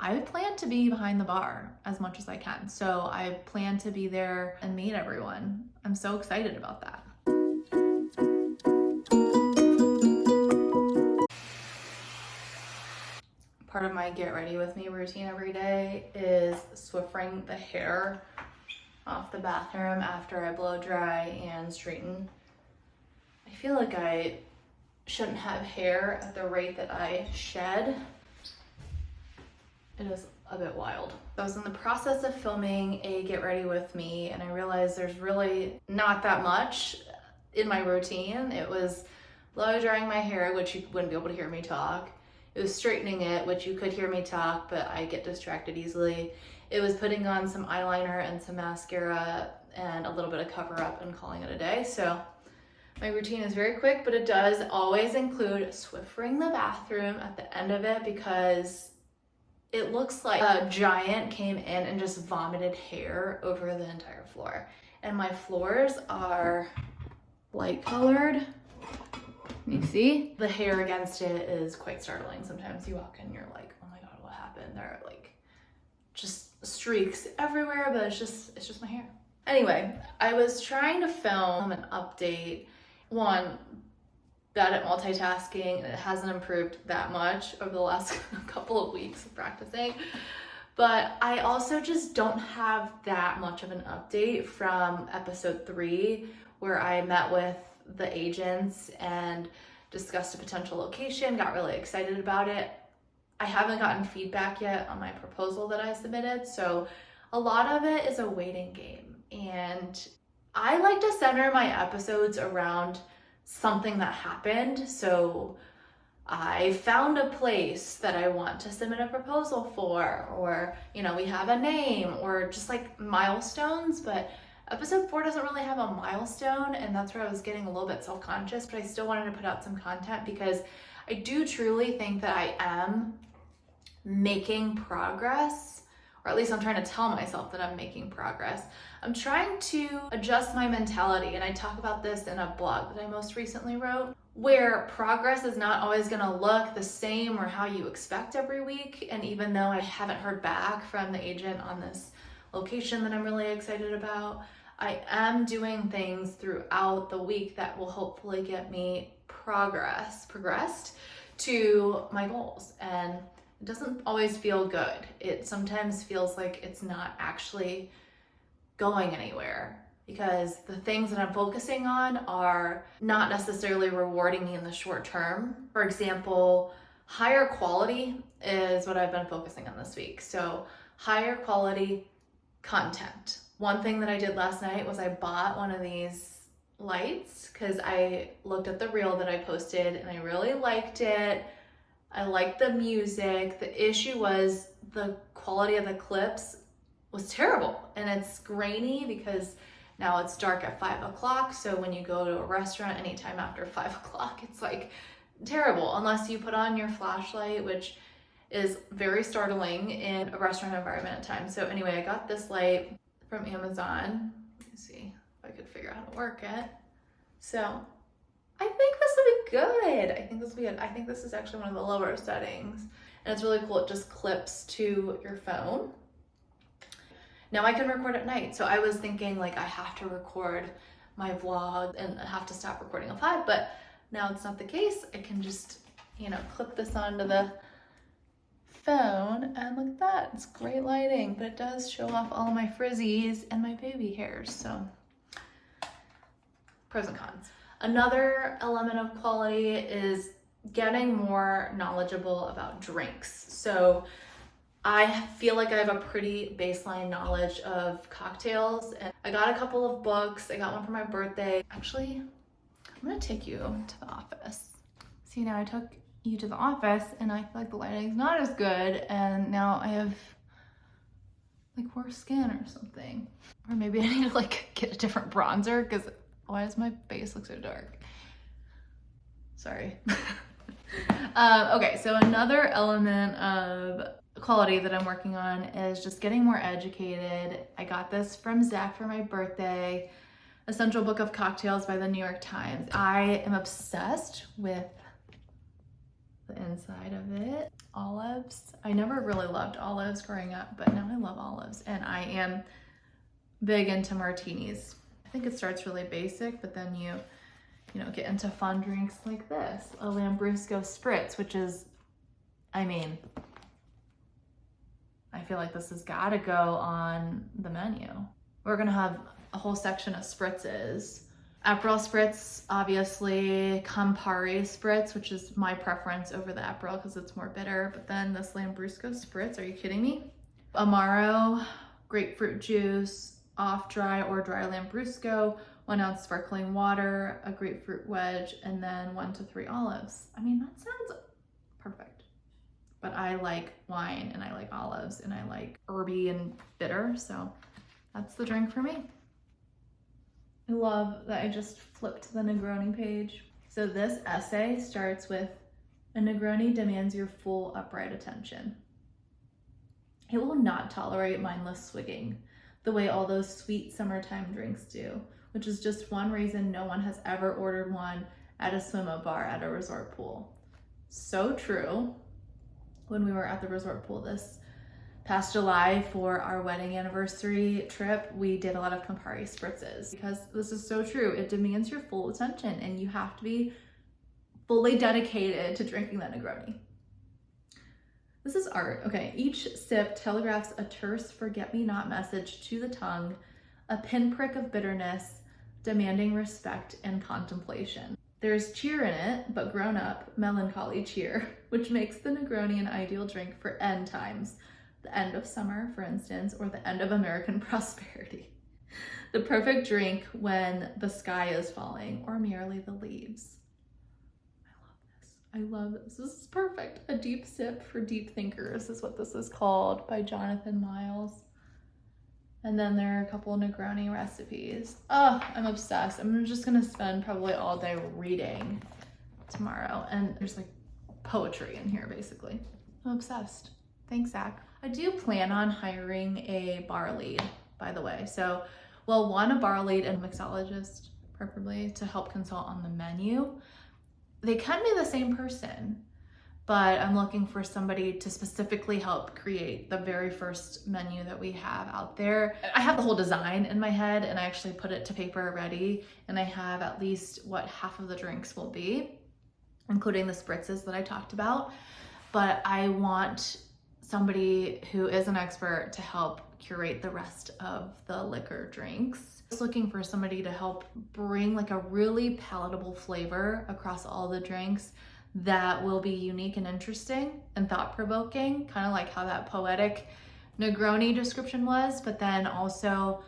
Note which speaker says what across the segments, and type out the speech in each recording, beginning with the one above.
Speaker 1: I plan to be behind the bar as much as I can. So I plan to be there and meet everyone. I'm so excited about that. Part of my get ready with me routine every day is swiffering the hair off the bathroom after I blow dry and straighten. I feel like I shouldn't have hair at the rate that I shed. It is a bit wild. I was in the process of filming a get ready with me and I realized there's really not that much in my routine. It was blow drying my hair, which you wouldn't be able to hear me talk. It was straightening it, which you could hear me talk, but I get distracted easily. It was putting on some eyeliner and some mascara and a little bit of cover up and calling it a day. So my routine is very quick, but it does always include swiffering the bathroom at the end of it because it looks like a giant came in and just vomited hair over the entire floor. And my floors are light colored. You see? The hair against it is quite startling. Sometimes you walk in and you're like, oh my God, what happened? There are like just streaks everywhere, but it's just my hair. Anyway, I was trying to film an update. One, bad at multitasking, and it hasn't improved that much over the last couple of weeks of practicing. But I also just don't have that much of an update from episode 3, where I met with the agents and discussed a potential location, got really excited about it. I haven't gotten feedback yet on my proposal that I submitted, so a lot of it is a waiting game. And I like to center my episodes around something that happened. So I found a place that I want to submit a proposal for, or, you know, we have a name, or just like milestones. But episode 4 doesn't really have a milestone, and that's where I was getting a little bit self-conscious, but I still wanted to put out some content because I do truly think that I am making progress, or at least I'm trying to tell myself that I'm making progress. I'm trying to adjust my mentality, and I talk about this in a blog that I most recently wrote, where progress is not always gonna look the same or how you expect every week. And even though I haven't heard back from the agent on this location that I'm really excited about, I am doing things throughout the week that will hopefully get me progressed to my goals. And it doesn't always feel good. It sometimes feels like it's not actually going anywhere because the things that I'm focusing on are not necessarily rewarding me in the short term. For example, higher quality is what I've been focusing on this week. So higher quality content. One thing that I did last night was I bought one of these lights because I looked at the reel that I posted and I really liked it. I liked the music. The issue was the quality of the clips was terrible, and it's grainy because now it's dark at 5 o'clock. So when you go to a restaurant anytime after 5 o'clock, it's like terrible unless you put on your flashlight, which is very startling in a restaurant environment at times. So anyway, I got this light from Amazon. Let me see if I could figure out how to work it. So I think this will be good. I think this will be good. I think this is actually one of the lower settings, and it's really cool. It just clips to your phone. Now I can record at night. So I was thinking like I have to record my vlog and I have to stop recording at 5, but now it's not the case. I can just, you know, clip this onto the phone and look at that. It's great lighting, but it does show off all my frizzies and my baby hairs. So pros and cons. Another element of quality is getting more knowledgeable about drinks. So I feel like I have a pretty baseline knowledge of cocktails, and I got a couple of books. I got one for my birthday. Actually, I'm gonna take you to the office. See, now I took you to the office and I feel like the lighting's not as good, and now I have like worse skin or something. Or maybe I need to like get a different bronzer because why does my face look so dark? Sorry. Okay, so another element of quality that I'm working on is just getting more educated. I got this from Zach for my birthday, Essential Book of Cocktails by the New York Times. I am obsessed with the the inside of it. Olives. I never really loved olives growing up, but now I love olives, and I am big into martinis. I think it starts really basic, but then you know, get into fun drinks like this. A Lambrusco Spritz, which is, I mean, I feel like this has gotta go on the menu. We're gonna have a whole section of spritzes. Aperol Spritz, obviously, Campari Spritz, which is my preference over the Aperol because it's more bitter, but then this Lambrusco Spritz, are you kidding me? Amaro, grapefruit juice, off dry or dry Lambrusco, 1 ounce sparkling water, a grapefruit wedge, and then 1 to 3 olives. I mean, that sounds perfect. But I like wine and I like olives and I like herby and bitter, so that's the drink for me. I love that I just flipped the Negroni page. So this essay starts with, a Negroni demands your full upright attention. It will not tolerate mindless swigging, the way all those sweet summertime drinks do, which is just one reason no one has ever ordered one at a swim-up bar at a resort pool. So true. When we were at the resort pool this past July for our wedding anniversary trip, we did a lot of Campari spritzes because this is so true. It demands your full attention and you have to be fully dedicated to drinking that Negroni. This is art. Okay, each sip telegraphs a terse forget-me-not message to the tongue, a pinprick of bitterness, demanding respect and contemplation. There's cheer in it, but grown-up, melancholy cheer, which makes the Negroni an ideal drink for end times. The end of summer, for instance, or the end of American prosperity. The perfect drink when the sky is falling, or merely the leaves. I love this. This is perfect. A deep sip for deep thinkers is what this is called, by Jonathan Miles. And then there are a couple of Negroni recipes. Oh, I'm obsessed. I'm just gonna spend probably all day reading tomorrow. And there's like poetry in here, basically. I'm obsessed. Thanks, Zach. I do plan on hiring a bar lead, by the way. So, well, one, a bar lead and a mixologist, preferably, to help consult on the menu. They can be the same person, but I'm looking for somebody to specifically help create the very first menu that we have out there. I have the whole design in my head and I actually put it to paper already, and I have at least what half of the drinks will be, including the spritzes that I talked about. But I want somebody who is an expert to help curate the rest of the liquor drinks. Just looking for somebody to help bring like a really palatable flavor across all the drinks that will be unique and interesting and thought-provoking, kind of like how that poetic Negroni description was, but then also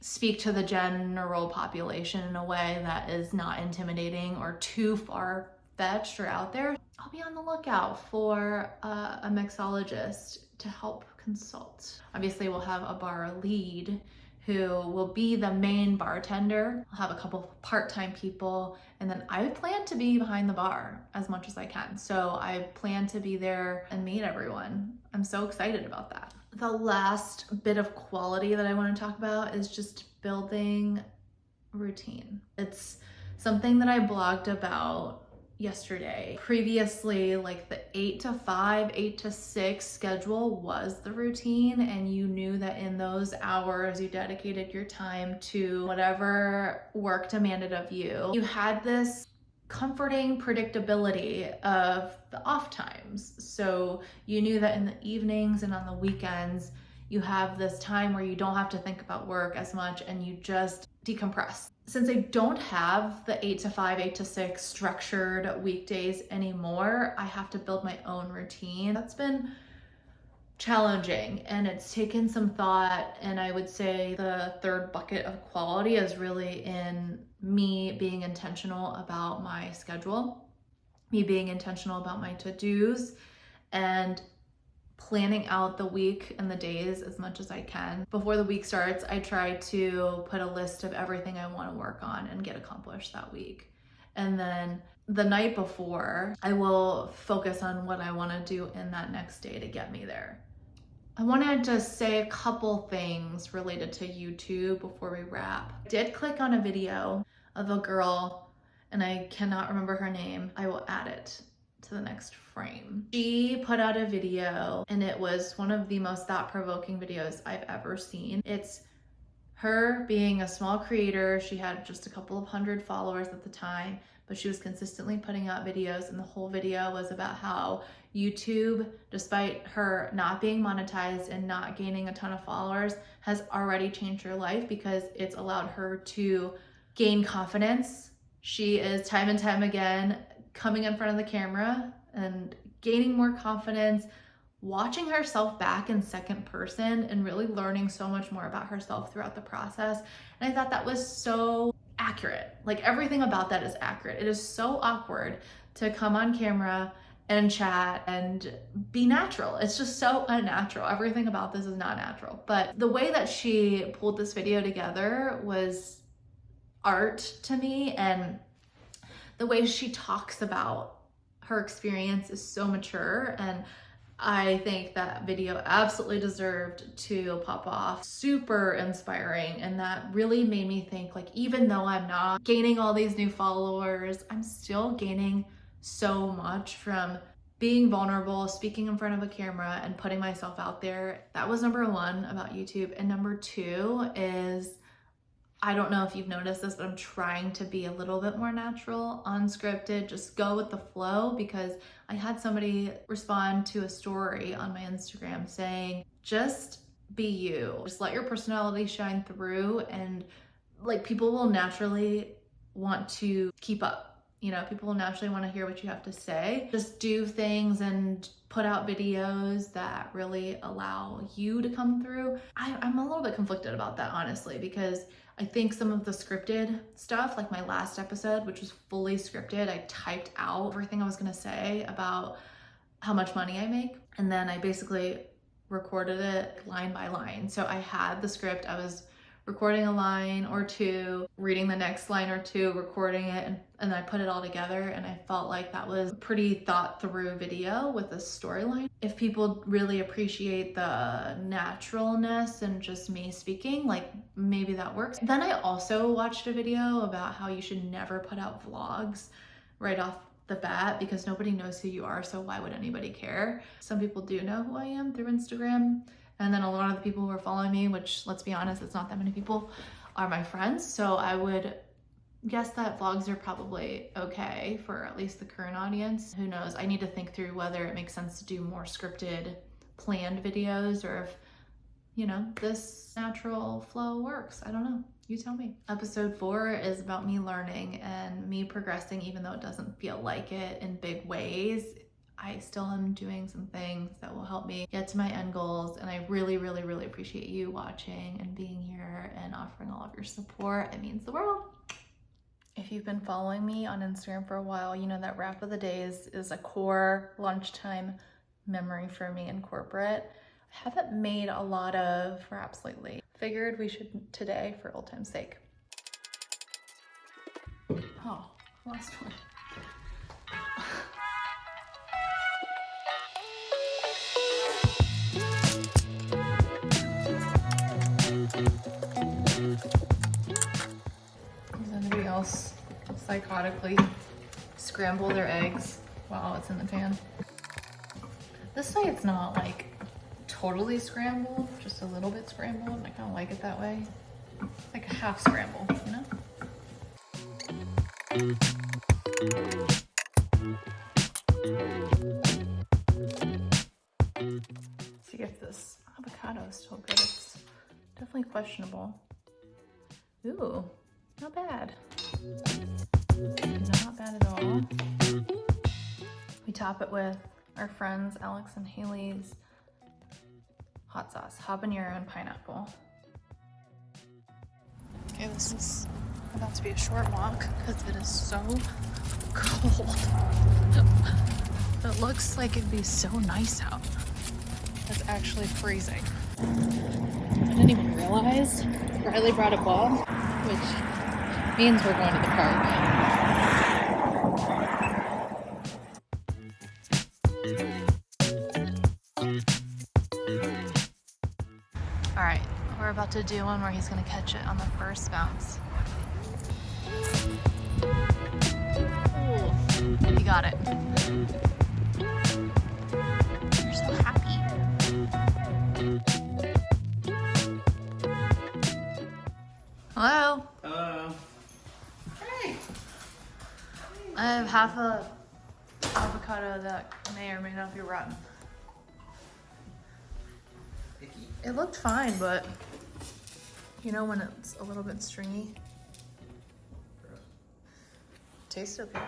Speaker 1: speak to the general population in a way that is not intimidating or too far-fetched or out there. I'll be on the lookout for a mixologist to help consult. Obviously, we'll have a bar lead who will be the main bartender. I'll have a couple part-time people, and then I plan to be behind the bar as much as I can. So I plan to be there and meet everyone. I'm so excited about that. The last bit of quality that I want to talk about is just building routine. It's something that I blogged about yesterday. Previously, like the 8 to 5, 8 to 6 schedule was the routine, and you knew that in those hours you dedicated your time to whatever work demanded of you. You had this comforting predictability of the off times. So you knew that in the evenings and on the weekends, you have this time where you don't have to think about work as much and you just decompress. Since I don't have the 8 to 5, 8 to 6 structured weekdays anymore, I have to build my own routine. That's been challenging and it's taken some thought, and I would say the third bucket of quality is really in me being intentional about my schedule, me being intentional about my to-dos, and planning out the week and the days as much as I can. Before the week starts, I try to put a list of everything I want to work on and get accomplished that week. And then the night before, I will focus on what I want to do in that next day to get me there. I wanted to say a couple things related to YouTube before we wrap. I did click on a video of a girl, and I cannot remember her name. I will add it to the next frame. She put out a video and it was one of the most thought-provoking videos I've ever seen. It's her being a small creator. She had just a couple of hundred followers at the time, but she was consistently putting out videos, and the whole video was about how YouTube, despite her not being monetized and not gaining a ton of followers, has already changed her life because it's allowed her to gain confidence. She is time and time again coming in front of the camera and gaining more confidence, watching herself back in second person and really learning so much more about herself throughout the process. And I thought that was so accurate. Like, everything about that is accurate. It is so awkward to come on camera and chat and be natural. It's just so unnatural. Everything about this is not natural. But the way that she pulled this video together was art to me, and the way she talks about her experience is so mature, and I think that video absolutely deserved to pop off. Super inspiring, and that really made me think, like, even though I'm not gaining all these new followers, I'm still gaining so much from being vulnerable, speaking in front of a camera, and putting myself out there. That was number one about YouTube. And number two is, I don't know if you've noticed this, but I'm trying to be a little bit more natural, unscripted, just go with the flow, because I had somebody respond to a story on my Instagram saying, just be you. Just let your personality shine through, and like, people will naturally want to keep up. You know, people will naturally want to hear what you have to say. Just do things and put out videos that really allow you to come through. I'm a little bit conflicted about that, honestly, because I think some of the scripted stuff, like my last episode, which was fully scripted, I typed out everything I was gonna say about how much money I make, and then I basically recorded it line by line. So I had the script, I was recording a line or two, reading the next line or two, recording it, and I put it all together, and I felt like that was a pretty thought through video with a storyline. If people really appreciate the naturalness and just me speaking, like, maybe that works. Then I also watched a video about how you should never put out vlogs right off the bat because nobody knows who you are, so why would anybody care? Some people do know who I am through Instagram, and then a lot of the people who are following me, which, let's be honest, it's not that many people, are my friends. So I would guess that vlogs are probably okay for at least the current audience. Who knows? I need to think through whether it makes sense to do more scripted, planned videos, or if, you know, this natural flow works. I don't know. You tell me. Episode 4 is about me learning and me progressing, even though it doesn't feel like it in big ways. I still am doing some things that will help me get to my end goals, and I really, really, really appreciate you watching and being here and offering all of your support. It means the world. If you've been following me on Instagram for a while, you know that wrap of the days is a core lunchtime memory for me in corporate. I haven't made a lot of wraps lately. Figured we should today for old time's sake. Oh, last one. Does anybody else psychotically scramble their eggs while it's in the pan? This way it's not like totally scrambled, just a little bit scrambled, and I kind of like it that way. Like a half scramble, you know? See if this avocado is still good. It's definitely questionable. Ooh, not bad. Not bad at all. We top it with our friends Alex and Haley's hot sauce, habanero and pineapple. Okay, this is about to be a short walk because it is so cold. It looks like it'd be so nice out. It's actually freezing. I didn't even realize Riley brought a ball, which means we're going to the park. All right, we're about to do one where he's gonna catch it on the first bounce. Ooh, he got it. I have half a avocado that may or may not be rotten.
Speaker 2: Icky.
Speaker 1: It looked fine, but you know when it's a little bit stringy?
Speaker 2: Gross.
Speaker 1: Tastes okay.